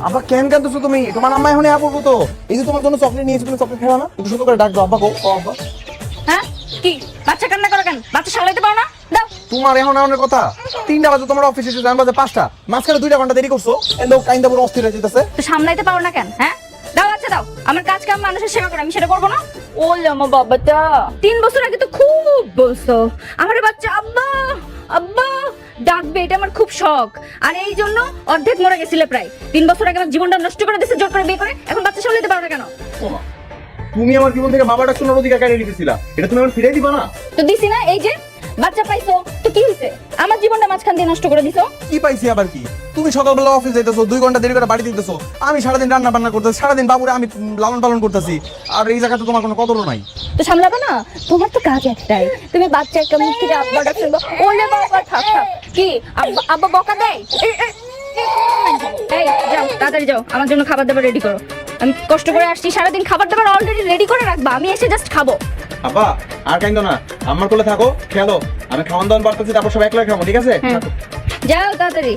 আব্বা কেন কাঁদতেছো তুমি? তোমার আম্মা এখন আপু তো এই যে তোমার জন্য চকলেট নিয়েছি, তুমি চকলেট খাও না? একটু সুন্দর করে ডাক দাও আব্বা, ও আব্বা। হ্যাঁ কি বাচ্চা কান্না করে কেন? বাচ্চা সামলাইতে পারো না? দাও। তোমার এখন আনার কথা 3টা বাজে, তোমার অফিসে এসে জানবা যে 5টা, মাঝখানে 2টা ঘন্টা দেরি করছো। এন্ড কাইন্ডা পুরো অস্থির হয়ে যেতেছে। তো সামলাইতে পারো না কেন? হ্যাঁ দাও, আচ্ছা দাও। আমার কাজ কাম মানুষের সেবা করে, আমি সেটা করবো না? ও আমার বাবাটা 3 বছর আগে তো খুব বলছো আমার বাচ্চা আব্বা আব্বা ডাকবে, এটা আমার খুব শখ। আর এই জন্য অর্ধেক মরে গেছিলে প্রায়। 3 বছর আগে আমার জীবনটা নষ্ট করে দিয়েছে জোর করে বিয়ে করে, এখন বাচ্চা সামলাইতে পারো না কেন? ওমা, তুমি আমার জীবন থেকে বাবা ডাক শোনার অধিকার কেড়ে নিতেছিলা, এটা তুমি আমার ফিরিয়ে দিবা না? তো দিছি না, এই যে বাচ্চা পাইছো, তো কি হইছে? আমার জীবনটা মাঝখান দিয়ে নষ্ট করে দিছো। কি পাইছি আবার কি? তুমি সকালবেলা অফিস যাইতেছো, 2 ঘন্টা দেরি করে বাড়ি দিতেছো, আমি সারাদিন রান্না বান্না করতেছি, সারাদিন বাবুরে আমি লালন পালন করতেছি, আর এই জায়গাতে তোমার কোনো কদরও নাই। তো সামলাবে না? তোমার তো কাজ একটাই, তুমি বাচ্চা একটা মুখ থেকে আব্বা ডাক শুনবো। ওলে বাবা থাক থাক। কি আব্বা আব্বা বকা দেয়? এই যাও তাড়াতাড়ি যাও, আমার জন্য খাবার দাবার রেডি করো। আমি কষ্ট করে আসছি, সারাদিন খাবার দাবার অলরেডি রেডি করে রাখবা, আমি এসে জাস্ট খাবো। আব্বা আর কাইন্দ না, আমার কোলে থাকো, খেলো, আমি খাওয়ান দাওয়ান পারতেছি, তারপর সব একলা খাবো, ঠিক আছে? যাও তাড়াতাড়ি।